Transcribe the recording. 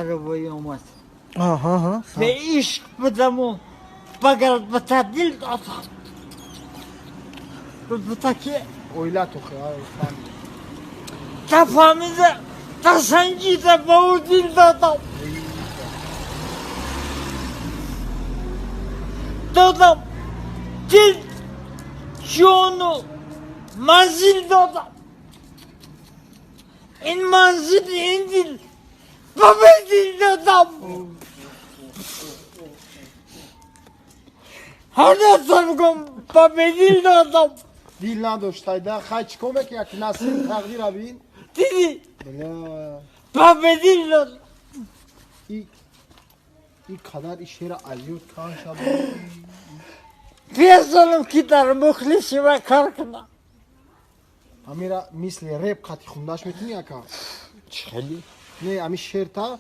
عربی اومد آها به عشق بدم و بگر به تدیل دادم به که اویلا تو خیال تفهمیده تسنجیده به او دل دادم دل جان و منزل دادم این منزل این دل به دل دادم هر دستم کن به دل دادم دیل نداشتای ده خواهی چکو که یک نسیم تقدیر بین دیدی بله به دل دادم این قدر این شیر علیوت کان شد پیسانم که در مخلصی و کار کنم امیرا مثل ریب قطی خونداش میتونی اکا خیلی نه امی شیر تا